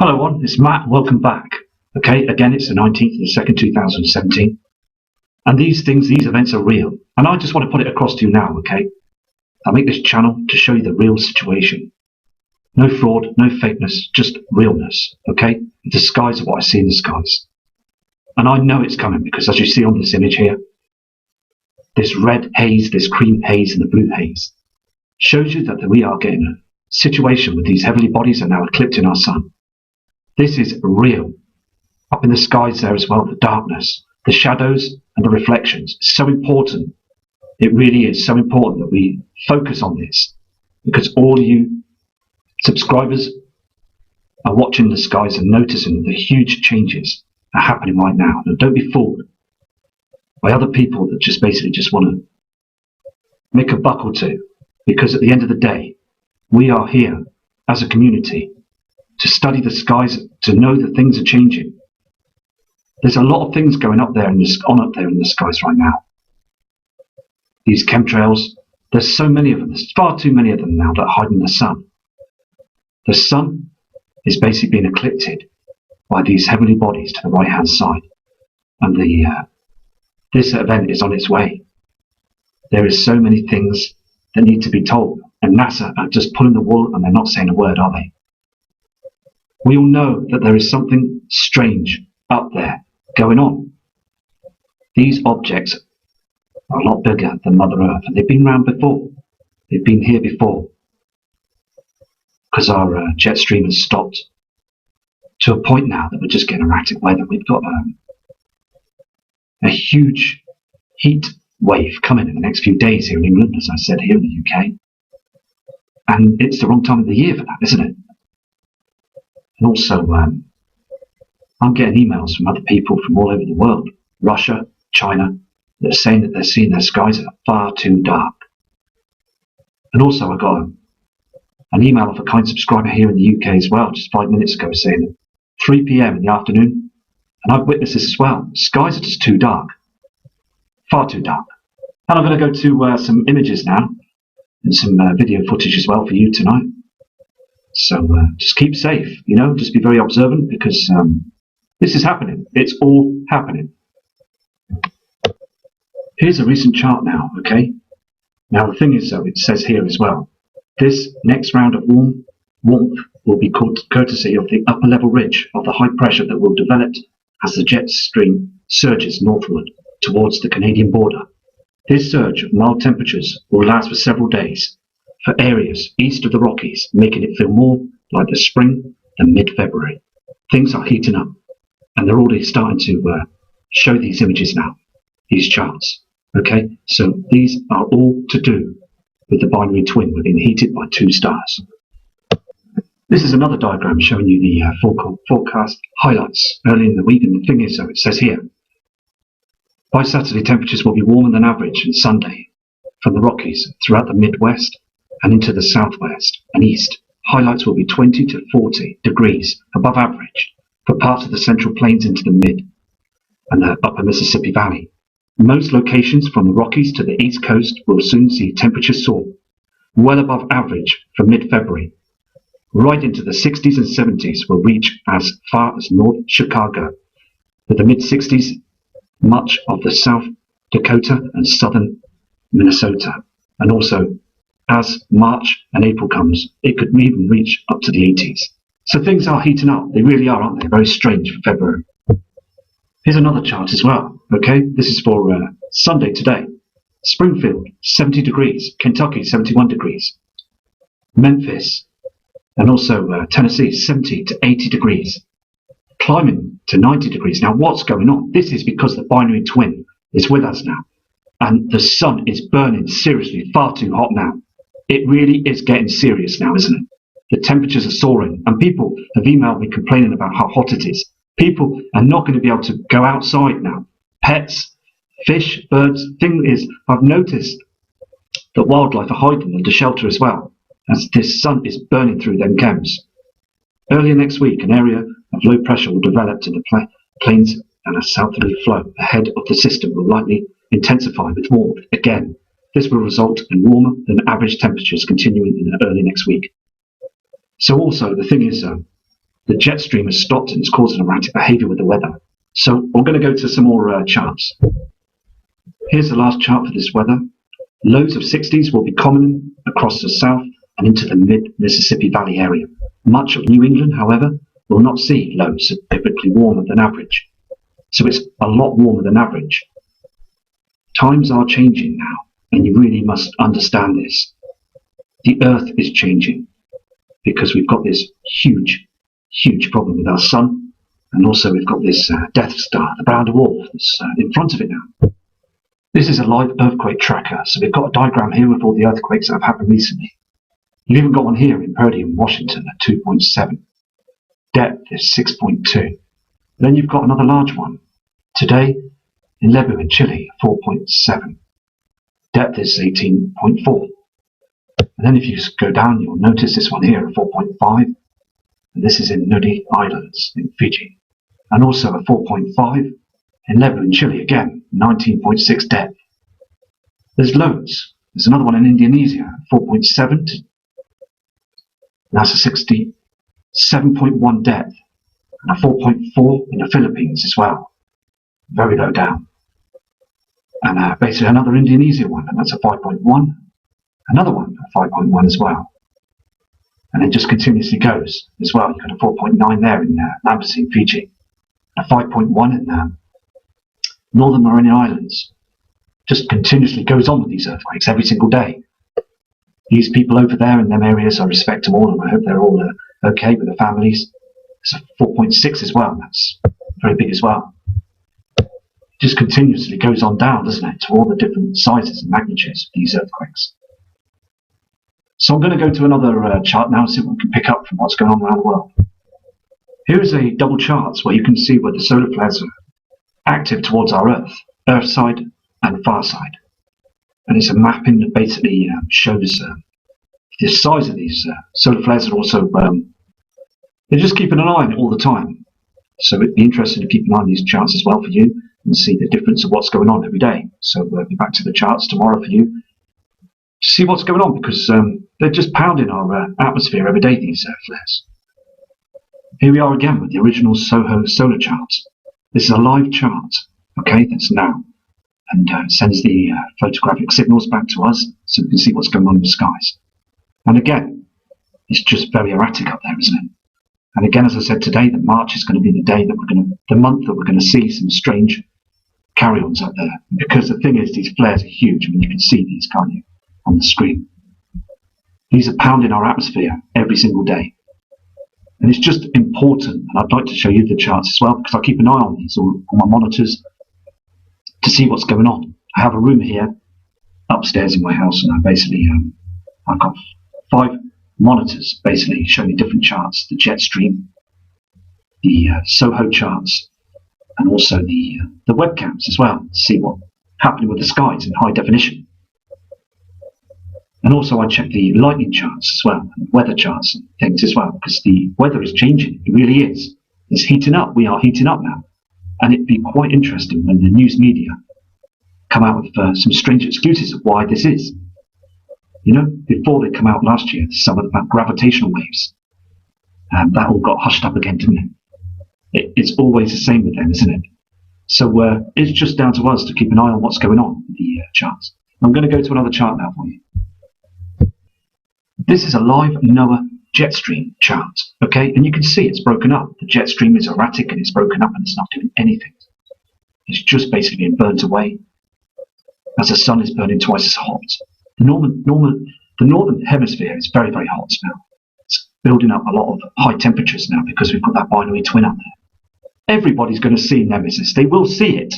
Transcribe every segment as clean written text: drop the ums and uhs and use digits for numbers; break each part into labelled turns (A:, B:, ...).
A: Hello everyone, it's Matt, welcome back. Okay, again it's the 19th of the 2nd, 2017. And these events are real. And I just want to put it across to you now, okay? I make this channel to show you the real situation. No fraud, no fakeness, just realness, okay? The skies are what I see in the skies. And I know it's coming because as you see on this image here, this red haze, this cream haze and the blue haze shows you that we are getting a situation with these heavenly bodies are now eclipsing our sun. This is real. Up in the skies there as well, the darkness, the shadows and the reflections. It's so important. It really is so important that we focus on this because all you subscribers are watching the skies and noticing the huge changes are happening right now. Now don't be fooled by other people that just basically just want to make a buck or two, because at the end of the day, we are here as a community to study the skies, to know that things are changing. There's a lot of things going up there in the skies right now. These chemtrails, there's so many of them. There's far too many of them now that are hiding the sun. The sun is basically being eclipsed by these heavenly bodies to the right-hand side, and this event is on its way. There is so many things that need to be told, and NASA are just pulling the wool and they're not saying a word, are they? We all know that there is something strange up there going on. These objects are a lot bigger than Mother Earth, and they've been around before. They've been here before. Because our jet stream has stopped to a point now that we're just getting erratic weather. We've got a huge heat wave coming in the next few days here in England, as I said, here in the UK. And it's the wrong time of the year for that, isn't it? And also, I'm getting emails from other people from all over the world, Russia, China, that are saying that they're seeing their skies are far too dark. And also I got an email of a kind subscriber here in the UK as well, just 5 minutes ago, saying that 3 PM in the afternoon, and I've witnessed this as well, skies are just too dark, far too dark. And I'm going to go to some images now, and some video footage as well for you tonight. So just keep safe, you know, just be very observant, because this is happening. It's all happening. Here's a recent chart now, okay? Now the thing is, though, it says here as well, this next round of warmth will be courtesy of the upper level ridge of the high pressure that will develop as the jet stream surges northward towards the Canadian border. This surge of mild temperatures will last for several days for areas east of the Rockies, making it feel more like the spring than mid-February. Things are heating up, and they're already starting to show these images now, these charts. Okay, so these are all to do with the binary twin. We're being heated by two stars. This is another diagram showing you the forecast highlights early in the week, and the thing is, so it says here, by Saturday temperatures will be warmer than average, and Sunday from the Rockies throughout the Midwest and into the Southwest and East, highlights will be 20 to 40 degrees above average for parts of the Central Plains into the Mid and the Upper Mississippi Valley. Most locations from the Rockies to the East Coast will soon see temperatures soar well above average for mid-February. Right into the 60s and 70s will reach as far as North Chicago, with the mid-60s much of the South Dakota and southern Minnesota, and also as March and April comes, it could even reach up to the 80s. So things are heating up. They really are, aren't they? Very strange for February. Here's another chart as well. Okay, this is for Sunday today. Springfield, 70 degrees. Kentucky, 71 degrees. Memphis and also Tennessee, 70 to 80 degrees. Climbing to 90 degrees. Now what's going on? This is because the binary twin is with us now. And the sun is burning seriously, far too hot now. It really is getting serious now, isn't it? The temperatures are soaring, and people have emailed me complaining about how hot it is. People are not going to be able to go outside now. Pets, fish, birds. Thing is, I've noticed that wildlife are hiding under shelter as well, as this sun is burning through them chems. Earlier next week, an area of low pressure will develop to the plains, and a southerly flow ahead of the system will likely intensify with warmth again. This will result in warmer than average temperatures continuing in early next week. So also, the thing is, the jet stream has stopped and it's causing erratic behaviour with the weather. So we're going to go to some more charts. Here's the last chart for this weather. Lows of 60s will be common across the south and into the mid-Mississippi Valley area. Much of New England, however, will not see lows typically warmer than average. So it's a lot warmer than average. Times are changing now, and you really must understand this. The Earth is changing because we've got this huge problem with our sun, and also we've got this Death Star, the brown dwarf, that's in front of it now. This is a live earthquake tracker, so we've got a diagram here with all the earthquakes that have happened recently. You've even got one here in Purdy in Washington at 2.7. Depth is 6.2. Then you've got another large one today in Nibiru in Chile, 4.7. Depth is 18.4. And then if you go down, you'll notice this one here, a 4.5. And this is in Nudi Islands in Fiji. And also a 4.5 in Nibiru in Chile, again, 19.6 depth. There's loads. There's another one in Indonesia, 4.7. That's a 67.1 depth. And a 4.4 in the Philippines as well. Very low down. And basically another Indonesia one, and that's a 5.1. Another one, a 5.1 as well. And it just continuously goes as well. You've got a 4.9 there in NEMESIS in Fiji. A 5.1 in Northern Mariana Islands. Just continuously goes on with these earthquakes every single day. These people over there in them areas, I respect them all, and I hope they're all okay with their families. It's a 4.6 as well. That's very big as well. Just continuously goes on down, doesn't it, to all the different sizes and magnitudes of these earthquakes. So I'm going to go to another chart now and see what we can pick up from what's going on around the world. Here is a double chart where you can see where the solar flares are active towards our Earth side and far side. And it's a mapping that basically shows the size of these solar flares, and also they're just keeping an eye on it all the time. So it'd be interesting to keep an eye on these charts as well for you and see the difference of what's going on every day. So we'll be back to the charts tomorrow for you to see what's going on, because they're just pounding our atmosphere every day, these flares. Here we are again with the original SOHO solar chart. This is a live chart, okay, that's now, and sends the photographic signals back to us so we can see what's going on in the skies. And again, it's just very erratic up there, isn't it? And again, as I said today, that March is going to be the month that we're going to see some strange carry-ons up there. Because the thing is, these flares are huge. I mean, you can see these, can't you, on the screen. These are pounding our atmosphere every single day. And it's just important, and I'd like to show you the charts as well, because I keep an eye on these on my monitors to see what's going on. I have a room here upstairs in my house, and I've got 5 monitors basically showing me different charts, the jet stream, the SOHO charts, and also the webcams as well, to see what's happening with the skies in high definition. And also I check the lightning charts as well, and weather charts and things as well, because the weather is changing. It really is. It's heating up. We are heating up now. And it'd be quite interesting when the news media come out with some strange excuses of why this is. You know, before they come out last year, some about gravitational waves. And that all got hushed up again, didn't it? It's always the same with them, isn't it? So it's just down to us to keep an eye on what's going on with the charts. I'm going to go to another chart now for you. This is a live NOAA jet stream chart, okay? And you can see it's broken up. The jet stream is erratic and it's broken up and it's not doing anything. It's just basically being burnt away as the sun is burning twice as hot. The northern hemisphere is very, very hot now. It's building up a lot of high temperatures now because we've got that binary twin up there. Everybody's going to see NEMESIS. They will see it.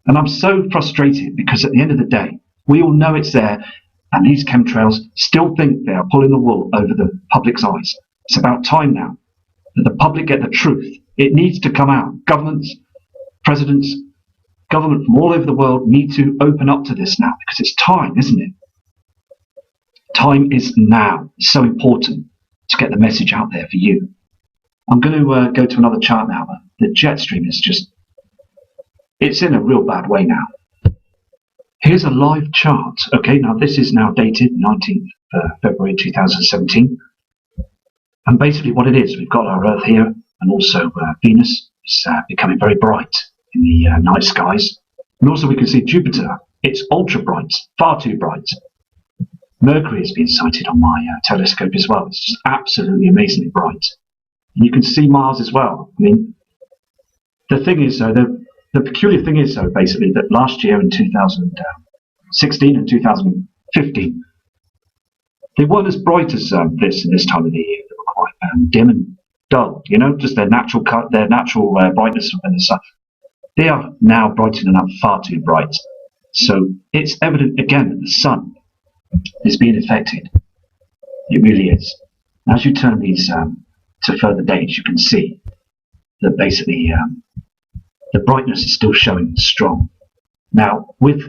A: And I'm so frustrated because at the end of the day, we all know it's there, and these chemtrails still think they are pulling the wool over the public's eyes. It's about time now that the public get the truth. It needs to come out. Governments, presidents, government from all over the world need to open up to this now because it's time, isn't it? Time is now. It's so important to get the message out there for you. I'm going to go to another chart now. The jet stream is just, it's in a real bad way now. Here's a live chart. Okay, now this is now dated 19th February 2017. And basically what it is, we've got our Earth here and also Venus is becoming very bright in the night skies. And also we can see Jupiter. It's ultra bright, far too bright. Mercury has been sighted on my telescope as well. It's just absolutely amazingly bright. And you can see Mars as well. I mean, the thing is though, the peculiar thing is though basically that last year in 2016 and 2015, they weren't as bright as this in this time of the year. They were quite dim and dull, you know, just their natural brightness within the sun. They are now brightening up far too bright. So it's evident again that the sun is being affected. It really is. As you turn these to further dates, you can see that basically the brightness is still showing strong. Now, with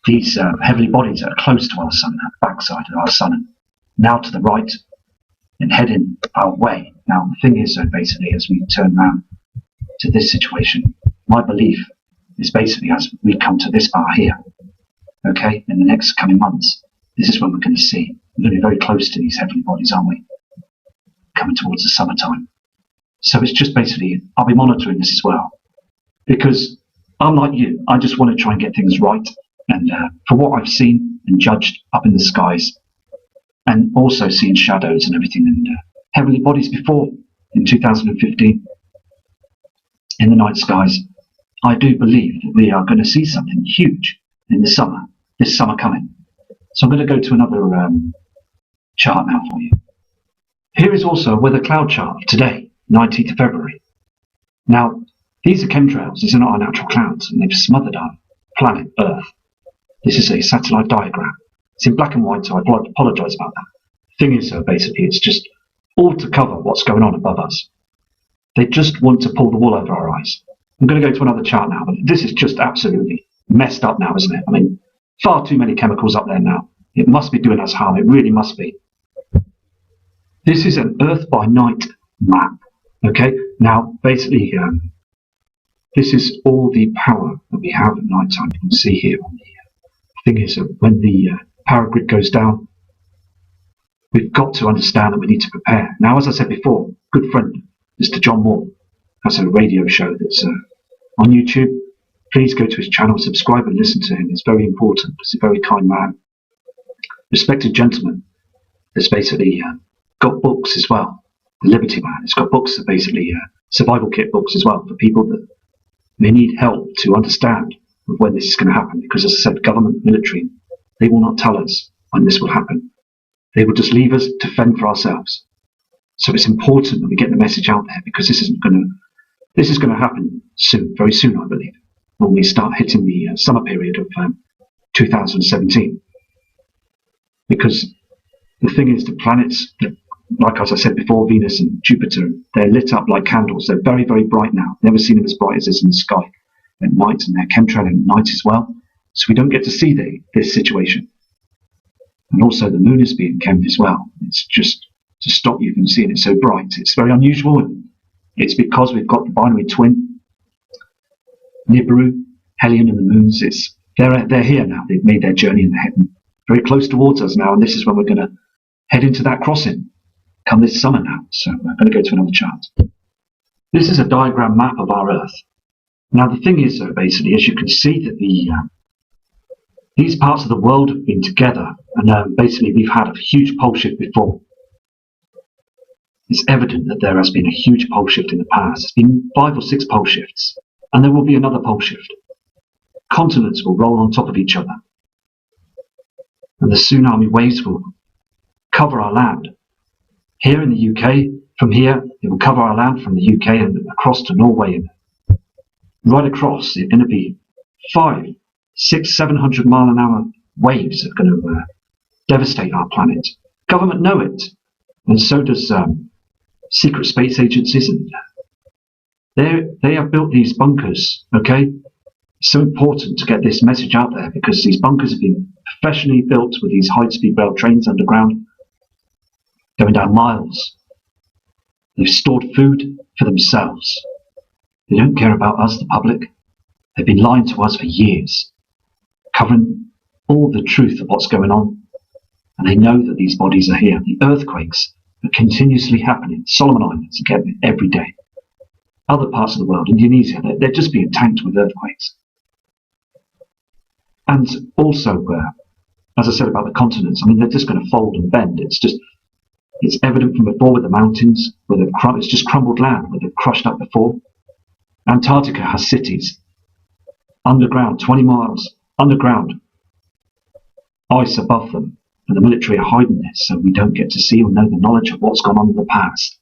A: these heavenly bodies that are close to our sun, at the backside of our sun, now to the right and heading our way. Now, the thing is, basically, as we turn around to this situation, my belief is basically as we come to this bar here, okay, in the next coming months, this is when we're going to see. We're going to be very close to these heavenly bodies, aren't we? Coming towards the summertime. So it's just basically, I'll be monitoring this as well. Because I'm like you, I just want to try and get things right. And for what I've seen and judged up in the skies, and also seeing shadows and everything, and heavenly bodies before in 2015 in the night skies, I do believe that we are going to see something huge in the summer, this summer coming. So I'm going to go to another chart now for you. Here is also a weather cloud chart of today, 19th of February. Now, these are chemtrails, these are not our natural clouds, and they've smothered our planet Earth. This is a satellite diagram. It's in black and white, so I apologise about that. The thing is, basically, it's just all to cover what's going on above us. They just want to pull the wool over our eyes. I'm going to go to another chart now, but this is just absolutely messed up now, isn't it? I mean, far too many chemicals up there now. It must be doing us harm. It really must be. This is an Earth by night map. Okay, now basically, this is all the power that we have at night time. You can see here on the thing is that when the power grid goes down, we've got to understand that we need to prepare. Now, as I said before, good friend, Mr. John Moore, has a radio show that's on YouTube. Please go to his channel, subscribe and listen to him. It's very important. He's a very kind man, respected gentleman that's basically got books as well. The Liberty Man. It's got books that basically survival kit books as well for people that may need help to understand when this is going to happen. Because as I said, government, military, they will not tell us when this will happen. They will just leave us to fend for ourselves. So it's important that we get the message out there because this is going to happen soon, very soon, I believe, when we start hitting the summer period of 2017. Because the thing is, the planets, like as I said before, Venus and Jupiter, they're lit up like candles. They're very, very bright now. Never seen them as bright as this in the sky at night, and they're chemtrailing at night as well. So we don't get to see this situation. And also the moon is being chemed as well. It's just to stop you from seeing it so bright. It's very unusual, and it's because we've got the binary twin, Nibiru, Helion and the moons. They're here now. They've made their journey and they're heading very close towards us now, and this is when we're going to head into that crossing come this summer now. So I'm going to go to another chart. This is a diagram map of our Earth. Now the thing is, basically, as you can see, that These parts of the world have been together, and basically we've had a huge pole shift before. It's evident that there has been a huge pole shift in the past. There's been 5 or 6 pole shifts, and there will be another pole shift. Continents will roll on top of each other, and the tsunami waves will cover our land. Here in the UK, from here, it will cover our land from the UK and across to Norway, and right across, it's going to be 5, 6, 700 mile an hour waves that are going to devastate our planet. Government know it, and so does secret space agencies, and they have built these bunkers, okay? It's so important to get this message out there because these bunkers have been professionally built with these high-speed rail trains underground, going down miles. They've stored food for themselves. They don't care about us, the public. They've been lying to us for years, covering all the truth of what's going on, and they know that these bodies are here. The earthquakes are continuously happening. Solomon Islands are getting it every day. Other parts of the world, Indonesia, they're just being tanked with earthquakes. And also, as I said about the continents, I mean, they're just going to fold and bend. It's evident from before with the mountains, where it's just crumbled land, where they've crushed up before. Antarctica has cities underground, 20 miles underground, ice above them, and the military are hiding this so we don't get to see or know the knowledge of what's gone on in the past.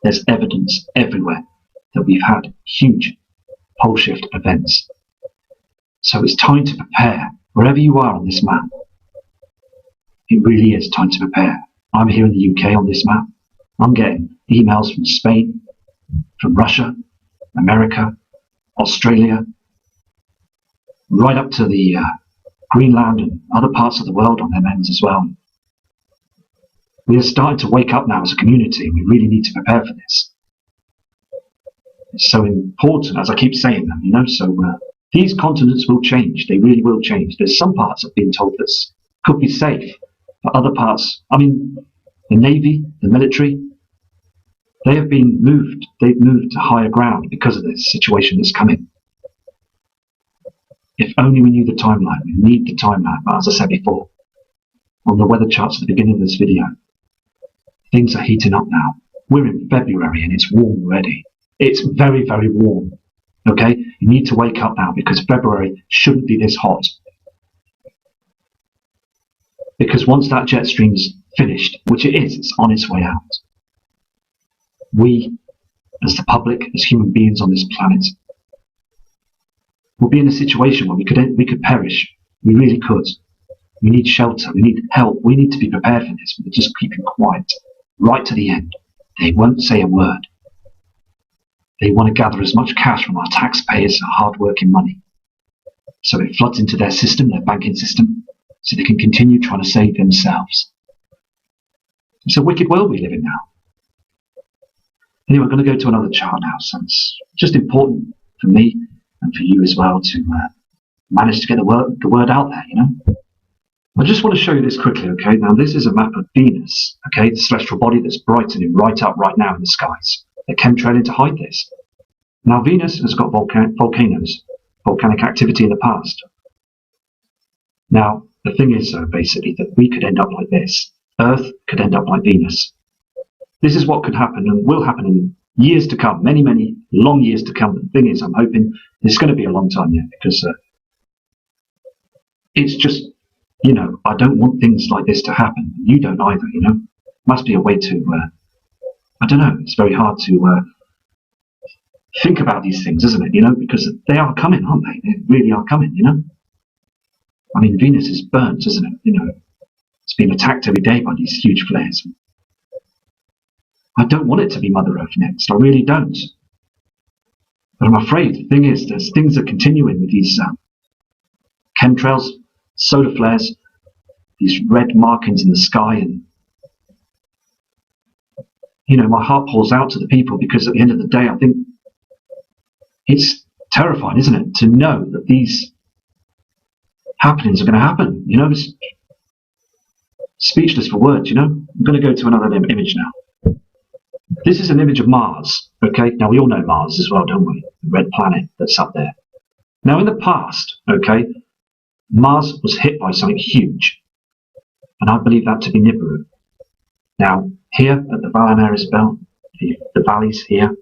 A: There's evidence everywhere that we've had huge pole shift events. So it's time to prepare, wherever you are on this map. It really is time to prepare. I'm here in the UK on this map. I'm getting emails from Spain, from Russia, America, Australia, right up to the Greenland and other parts of the world on them ends as well. We are starting to wake up now as a community. We really need to prepare for this. It's so important, as I keep saying them, you know, so these continents will change. They really will change. There's some parts I've been told that could be safe, but other parts, I mean, the Navy, the military, they have been moved. They've moved to higher ground because of this situation that's coming. If only we knew the timeline. We need the timeline, but as I said before, on the weather charts at the beginning of this video, things are heating up now. We're in February and it's warm already. It's very, very warm. Okay? You need to wake up now because February shouldn't be this hot. Because once that jet stream's finished, which it is, it's on its way out. We, as the public, as human beings on this planet, will be in a situation where we could perish. We really could. We need shelter. We need help. We need to be prepared for this. We're just keeping quiet right to the end. They won't say a word. They want to gather as much cash from our taxpayers' hard-working money. So it floods into their system, their banking system, so they can continue trying to save themselves. It's a wicked world we live in now. Anyway, I'm going to go to another chart now. So it's just important for me and for you as well to manage to get the word out there, you know. I just want to show you this quickly, okay? Now, this is a map of Venus, okay? The celestial body that's brightening right up right now in the skies. They're chemtrailing to hide this. Now, Venus has got volcanoes, volcanic activity in the past. Now, the thing is, basically, that we could end up like this. Earth could end up like Venus. This is what could happen and will happen in years to come, many, many long years to come. The thing is, I'm hoping it's going to be a long time yet because it's just, you know, I don't want things like this to happen. You don't either, you know. Must be a way to, I don't know, it's very hard to think about these things, isn't it, you know, because they are coming, aren't they? They really are coming, you know. I mean, Venus is burnt, isn't it? You know, it's being attacked every day by these huge flares. I don't want it to be Mother Earth next. I really don't. But I'm afraid the thing is, there's things that are continuing with these chemtrails, solar flares, these red markings in the sky, and you know, my heart pours out to the people because at the end of the day, I think it's terrifying, isn't it, to know that these happenings are going to happen. You know, it's speechless for words. You know, I'm going to go to another image now. This is an image of Mars, okay? Now, we all know Mars as well, don't we? The red planet that's up there. Now, in the past, okay, Mars was hit by something huge, and I believe that to be Nibiru. Now, here at the Valanaris belt, the valleys here,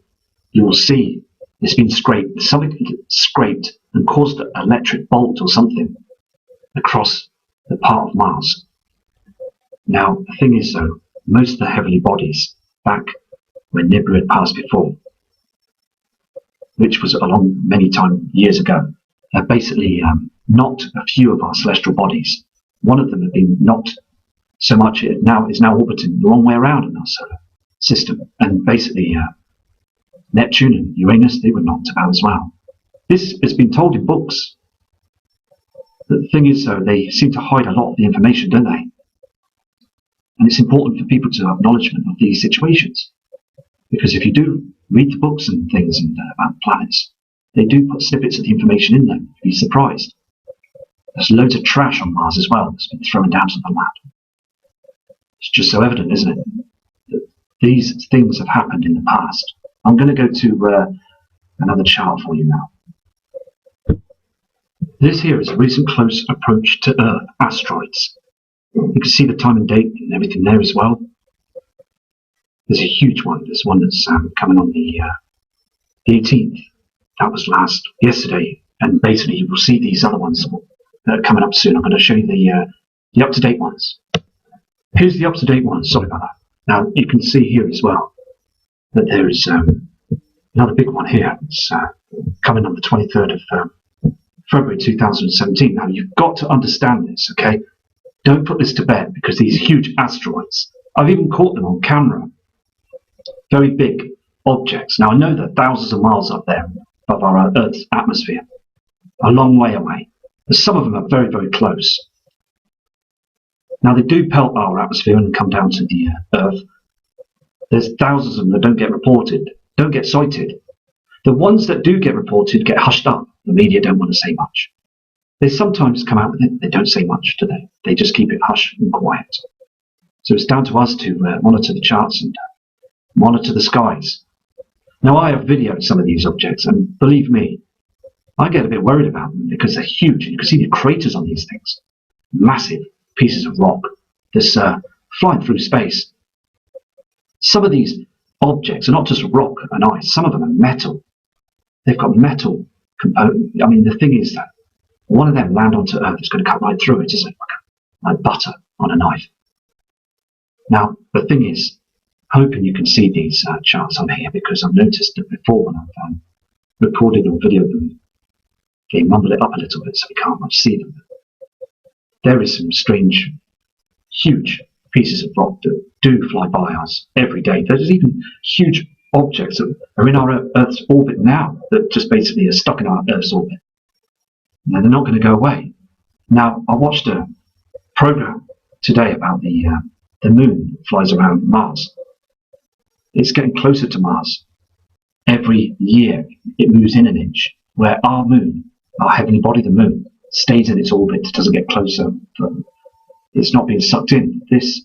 A: you will see it's been scraped. Something scraped and caused an electric bolt or something across the part of Mars. Now, the thing is though, most of the heavenly bodies back when Nibiru had passed before, which was a long many years ago, have basically knocked a few of our celestial bodies. One of them had been knocked so much it is now orbiting the wrong way around in our solar system, and basically Neptune and Uranus, they were knocked about as well. This has been told in books. The thing is though, they seem to hide a lot of the information, don't they? And it's important for people to have acknowledgement of these situations, because if you do read the books and things about planets, they do put snippets of the information in them. You'd be surprised. There's loads of trash on Mars as well that's been thrown down to the lab. It's just so evident, isn't it, that these things have happened in the past. I'm going to go to another chart for you now. This here is a recent close approach to Earth asteroids. You can see the time and date and everything there as well. There's a huge one. There's one that's coming on the 18th. That was yesterday. And basically you will see these other ones that are coming up soon. I'm going to show you the up-to-date ones. Here's the up-to-date one. Sorry about that. Now you can see here as well that there is another big one here. It's coming on the 23rd of February 2017. Now you've got to understand this, okay? Don't put this to bed, because these huge asteroids, I've even caught them on camera. Very big objects. Now I know they're thousands of miles up there above our Earth's atmosphere, a long way away. But some of them are very, very close. Now they do pelt our atmosphere and come down to the Earth. There's thousands of them that don't get reported, don't get sighted. The ones that do get reported get hushed up. The media don't want to say much. They sometimes come out with it, they don't say much, do they? They just keep it hush and quiet. So it's down to us to monitor the charts and monitor the skies. Now I have videoed some of these objects, and believe me, I get a bit worried about them because they're huge. You can see the craters on these things. Massive pieces of rock that's flying through space. Some of these objects are not just rock and ice, some of them are metal. They've got metal components. I mean, the thing is that one of them land onto Earth, it's going to cut right through it, isn't it? Like butter on a knife. Now, the thing is, hoping you can see these charts on here, because I've noticed that before when I've recorded or videoed them, they mumble it up a little bit so we can't much see them. There is some strange, huge pieces of rock that do fly by us every day. There's even huge objects that are in our Earth's orbit now that just basically are stuck in our Earth's orbit. Now, they're not going to go away. Now, I watched a program today about the moon that flies around Mars. It's getting closer to Mars. Every year it moves in an inch, where our moon, our heavenly body, the moon, stays in its orbit, doesn't get closer. It's not being sucked in. This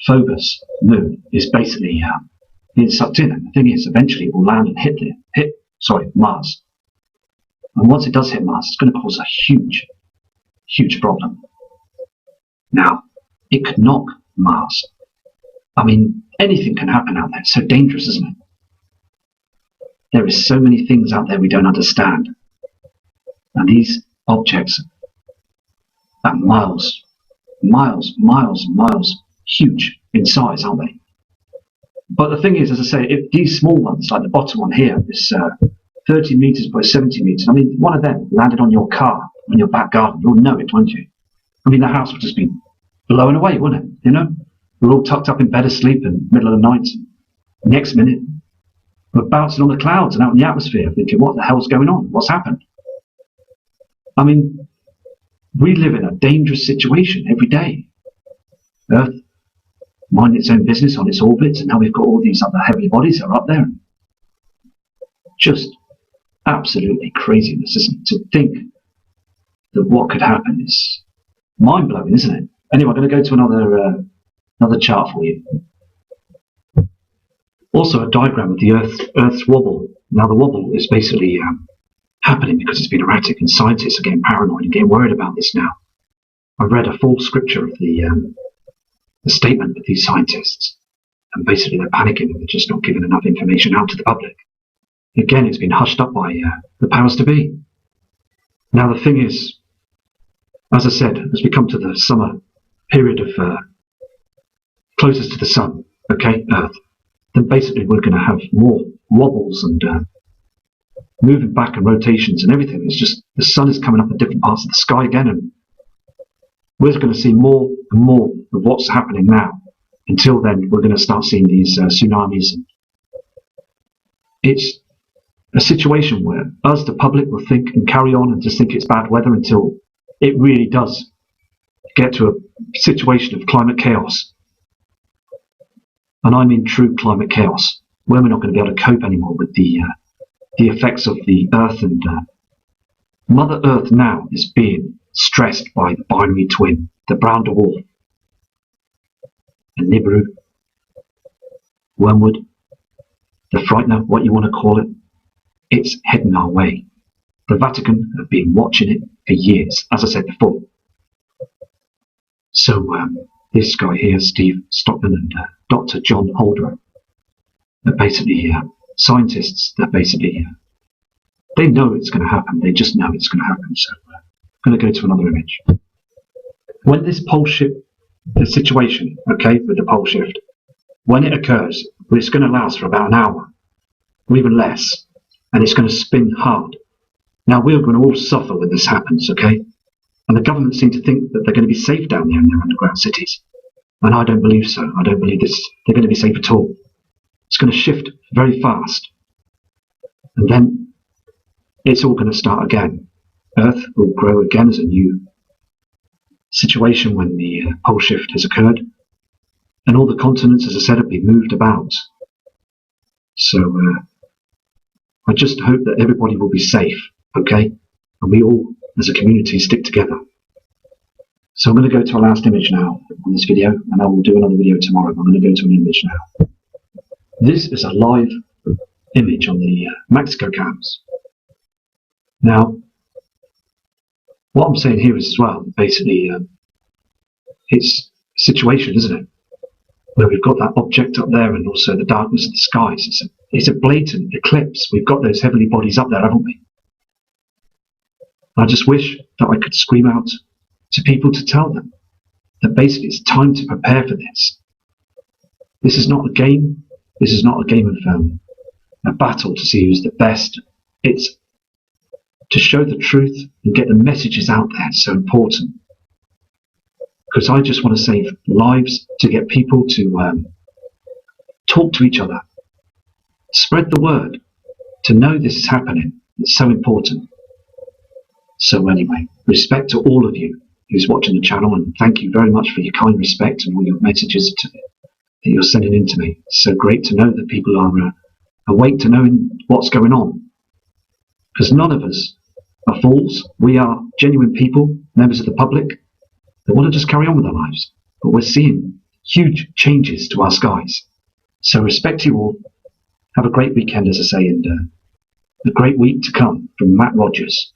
A: Phobos moon is basically being sucked in, and the thing is, eventually it will land and hit Mars. And once it does hit Mars, it's going to cause a huge, huge problem. Now, it could knock Mars. I mean, anything can happen out there. It's so dangerous, isn't it? There is so many things out there we don't understand. And these objects are miles, huge in size, aren't they? But the thing is, as I say, if these small ones, like the bottom one here, this 30 meters by 70 meters, I mean, one of them landed on your car, in your back garden, you'll know it, won't you? I mean, the house would just be blown away, wouldn't it? You know? We're all tucked up in bed asleep in the middle of the night. Next minute, we're bouncing on the clouds and out in the atmosphere, thinking, what the hell's going on? What's happened? I mean, we live in a dangerous situation every day. Earth minding its own business on its orbit, and now we've got all these other heavy bodies that are up there. Just absolutely craziness, isn't it? To think that what could happen is mind-blowing, isn't it? Anyway, I'm going to go to another chart for you. Also a diagram of the Earth's wobble. Now the wobble is basically happening because it's been erratic, and scientists are getting paranoid and getting worried about this now. I've read a full scripture of the statement of these scientists, and basically they're panicking and they're just not giving enough information out to the public. Again, it's been hushed up by the powers to be. Now the thing is, as I said, as we come to the summer period of closest to the sun, okay, Earth, then basically we're going to have more wobbles and moving back and rotations and everything. It's just the sun is coming up at different parts of the sky again, and we're going to see more and more of what's happening now. Until then, we're going to start seeing these tsunamis. It's a situation where us, the public, will think and carry on and just think it's bad weather until it really does get to a situation of climate chaos. And I mean true climate chaos, where we're not going to be able to cope anymore with the effects of the Earth. And Mother Earth now is being stressed by the binary twin, the brown dwarf, the Nibiru, Wormwood, the Frightener, what you want to call it. It's heading our way. The Vatican have been watching it for years, as I said before. So this guy here, Steve Stockman, and Dr. John Holdren, they're basically scientists. They're basically they know it's going to happen. They just know it's going to happen. So I'm going to go to another image. When this pole shift, the situation, okay, with the pole shift, when it occurs, it's going to last for about an hour, or even less, and it's going to spin hard. Now we're going to all suffer when this happens, okay? And the government seem to think that they're going to be safe down there in their underground cities. And I don't believe so. I don't believe they're going to be safe at all. It's going to shift very fast. And then it's all going to start again. Earth will grow again as a new situation when the pole shift has occurred. And all the continents, as I said, have been moved about. So I just hope that everybody will be safe, okay? And we all, as a community, stick together. So I'm going to go to our last image now on this video, and I will do another video tomorrow. I'm going to go to an image now. This is a live image on the Mexico camps. Now, what I'm saying here is as well, basically, it's a situation, isn't it? Where we've got that object up there and also the darkness of the skies. It's a blatant eclipse. We've got those heavenly bodies up there, haven't we? I just wish that I could scream out to people to tell them that basically it's time to prepare for this. This is not a game. This is not a game of a battle to see who's the best. It's to show the truth and get the messages out there. It's so important. Because I just want to save lives, to get people to talk to each other, spread the word, to know this is happening. It's so important. So anyway, respect to all of you who's watching the channel, and thank you very much for your kind respect and all your messages that you're sending in to me. It's so great to know that people are awake to knowing what's going on. Because none of us are fools. We are genuine people, members of the public, that want to just carry on with our lives. But we're seeing huge changes to our skies. So respect to you all. Have a great weekend, as I say, and a great week to come from Matt Rogers.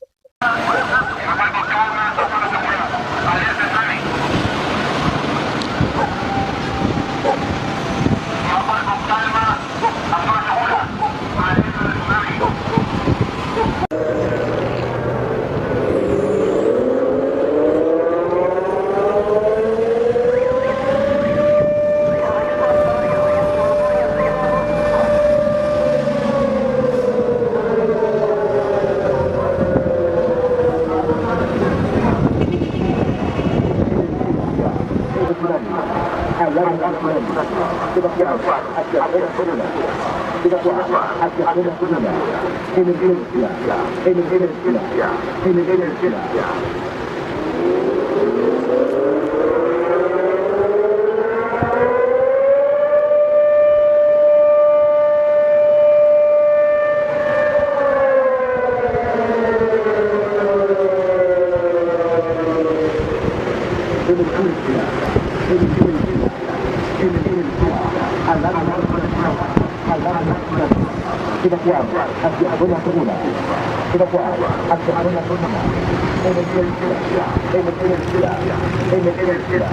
B: Evacuar hacia zona segura. Evacuar hacia zona segura. Emergencia. Emergencia. Emergencia.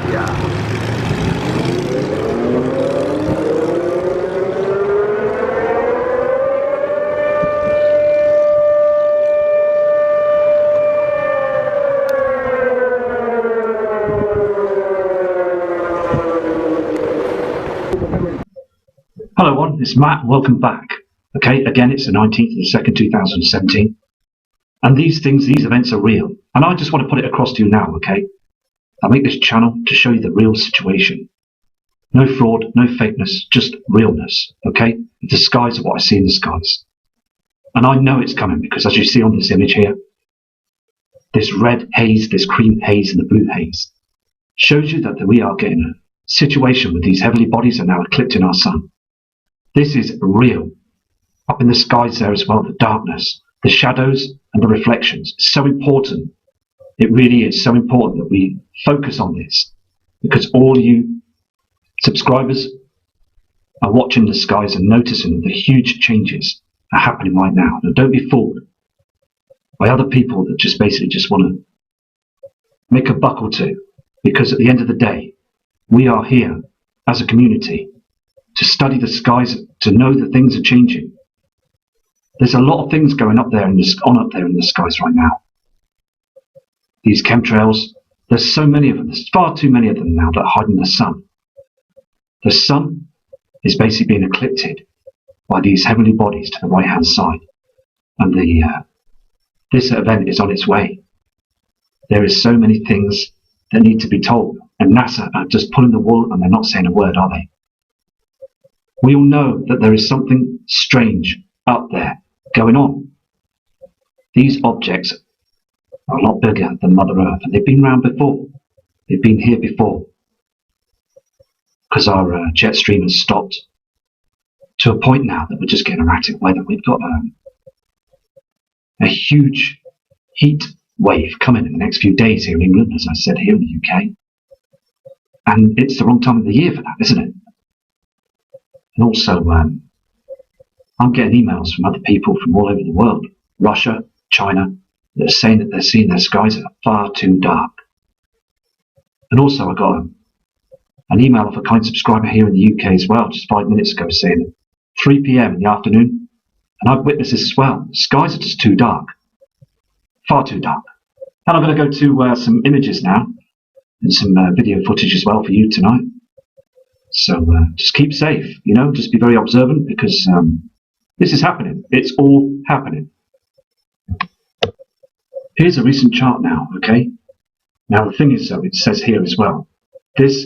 A: Hello everyone, it's Matt, welcome back. Okay, again it's the 19th of the 2nd, 2017. And these events are real. And I just want to put it across to you now, okay? I make this channel to show you the real situation. No fraud, no fakeness, just realness, okay? The skies are what I see in the skies. And I know it's coming because as you see on this image here, this red haze, this cream haze and the blue haze shows you that we are getting a situation where these heavenly bodies are now eclipsing our sun. This is real. Up in the skies there as well, the darkness, the shadows and the reflections. It's so important. It really is so important that we focus on this because all you subscribers are watching the skies and noticing the huge changes are happening right now. Now don't be fooled by other people that just basically just want to make a buck or two, because at the end of the day, we are here as a community to study the skies, to know that things are changing. There's a lot of things going up there in the skies right now. These chemtrails, there's so many of them. There's far too many of them now that are hiding the sun. The sun is basically being eclipsed by these heavenly bodies to the right-hand side, and this event is on its way. There is so many things that need to be told, and NASA are just pulling the wool and they're not saying a word, are they? We all know that there is something strange up there going on. These objects are a lot bigger than Mother Earth, and they've been around before. They've been here before. Because our jet stream has stopped to a point now that we're just getting erratic weather. We've got a huge heat wave coming in the next few days here in England, as I said, here in the UK. And it's the wrong time of the year for that, isn't it? And also, I'm getting emails from other people from all over the world, Russia, China, that are saying that they're seeing their skies are far too dark. And also I got an email of a kind subscriber here in the UK as well, just 5 minutes ago, saying 3 p.m. in the afternoon, and I've witnessed this as well. The skies are just too dark, far too dark. And I'm going to go to some images now, and some video footage as well for you tonight. So just keep safe, you know, just be very observant, because this is happening. It's all happening. Here's a recent chart now, okay? Now the thing is, though, it says here as well, this